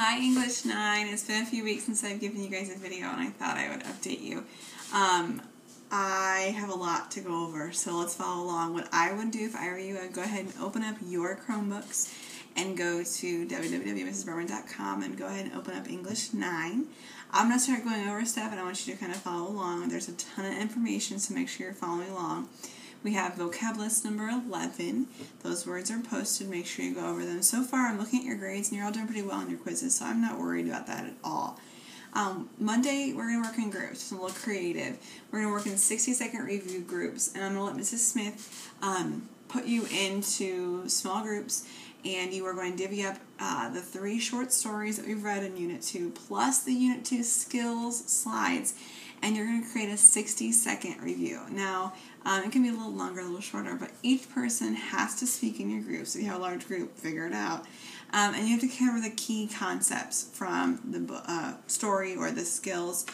Hi English 9, it's been a few weeks since I've given you guys a video and I thought I would update you. I have a lot to go over, so let's follow along. What I would do if I were you, I'd go ahead and open up your Chromebooks and go to www.mrsberman.com and go ahead and open up English 9. I'm going to start going over stuff and I want you to kind of follow along. There's a ton of information, so make sure you're following along. We have vocab list number 11. Those words are posted. Make sure you go over them. So far, I'm looking at your grades, and you're all doing pretty well in your quizzes, so I'm not worried about that at all. Monday, we're going to work in groups. It's a little creative. We're going to work in 60-second review groups, and I'm going to let Mrs. Smith put you into small groups, and you are going to divvy up the 3 short stories that we've read in Unit 2, plus the Unit 2 skills slides, and you're going to create a 60-second review. Now, it can be a little longer, a little shorter, but each person has to speak in your group. So if you have a large group, figure it out. And you have to cover the key concepts from the story or the skills.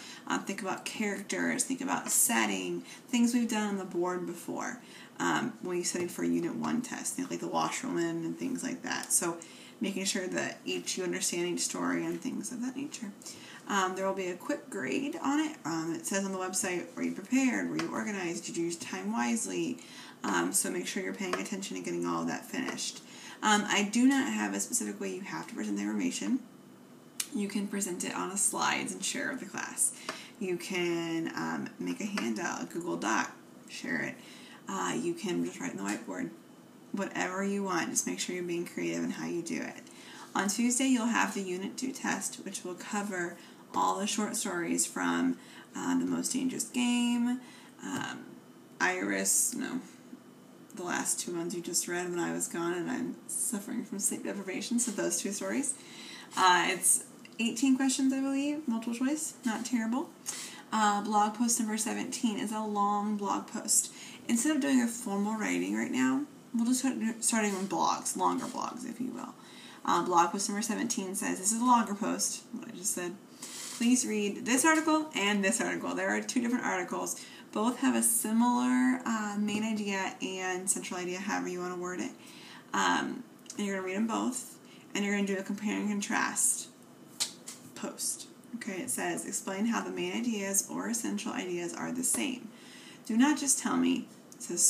Think about characters, think about setting, things we've done on the board before when you studied for a Unit 1 test, think like the washerwoman and things like that. So making sure that you understand each story and things of that nature. There will be a quick grade on it. It says on the website, were you prepared, were you organized, did you use time wisely? So make sure you're paying attention and getting all of that finished. I do not have a specific way you have to present the information. You can present it on a slides and share it with the class. You can make a handout, a Google Doc, share it. You can just write on the whiteboard. Whatever you want, just make sure you're being creative in how you do it. On Tuesday, you'll have the Unit 2 test, which will cover all the short stories from The Most Dangerous Game, Iris, the last 2 ones you just read when I was gone and I'm suffering from sleep deprivation, so those 2 stories. It's 18 questions, I believe, multiple choice, not terrible. Blog post number 17 is a long blog post. Instead of doing a formal writing right now, we'll just start starting on blogs, longer blogs, if you will. Blog post number 17 says, this is a longer post, what I just said. Please read this article and this article. There are 2 different articles. Both have a similar main idea and central idea, however you want to word it. And you're going to read them both, and you're going to do a compare and contrast post. Okay, it says, explain how the main ideas or essential ideas are the same. Do not just tell me, it says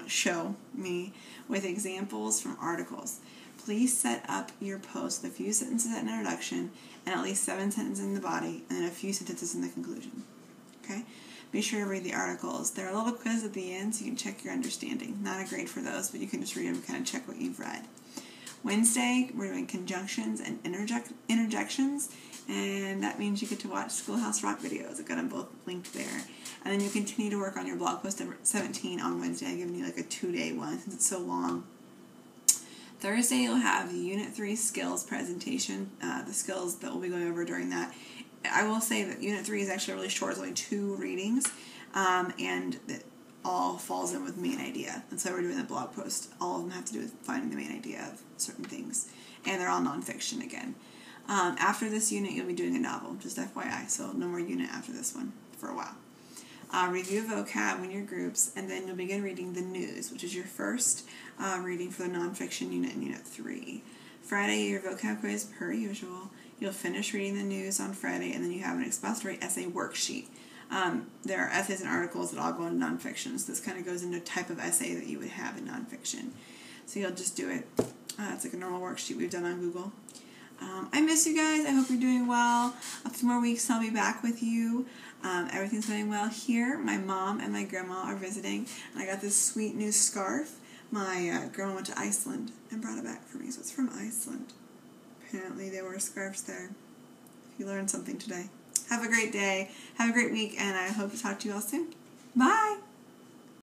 show me with examples from articles. Please set up your post with a few sentences at an introduction and at least 7 sentences in the body and then a few sentences in the conclusion. Okay? Be sure to read the articles. There are a little quiz at the end so you can check your understanding. Not a grade for those, but you can just read them and kind of check what you've read. Wednesday, we're doing conjunctions and interjections, and that means you get to watch Schoolhouse Rock videos. I've got them both linked there. And then you continue to work on your blog post number 17 on Wednesday. I've given you like a 2-day one since it's so long. Thursday, you'll have the Unit 3 skills presentation, the skills that we'll be going over during that. I will say that Unit 3 is actually really short. It's only 2 readings, and it all falls in with main idea. And so we're doing the blog post. All of them have to do with finding the main idea of certain things, and they're all nonfiction again. After this unit, you'll be doing a novel, just FYI, so no more unit after this one for a while. Review vocab in your groups, and then you'll begin reading the news, which is your first reading for the nonfiction unit in Unit 3. Friday, your vocab quiz per usual. You'll finish reading the news on Friday, and then you have an expository essay worksheet. There are essays and articles that all go into nonfiction, so this kind of goes into a type of essay that you would have in nonfiction. So you'll just do it. It's like a normal worksheet we've done on Google. I miss you guys. I hope you're doing well. A few more weeks and I'll be back with you. Everything's going well here. My mom and my grandma are visiting, and I got this sweet new scarf. My grandma went to Iceland and brought it back for me, so it's from Iceland. Apparently they wear scarves there. You learned something today. Have a great day. Have a great week, and I hope to talk to you all soon. Bye!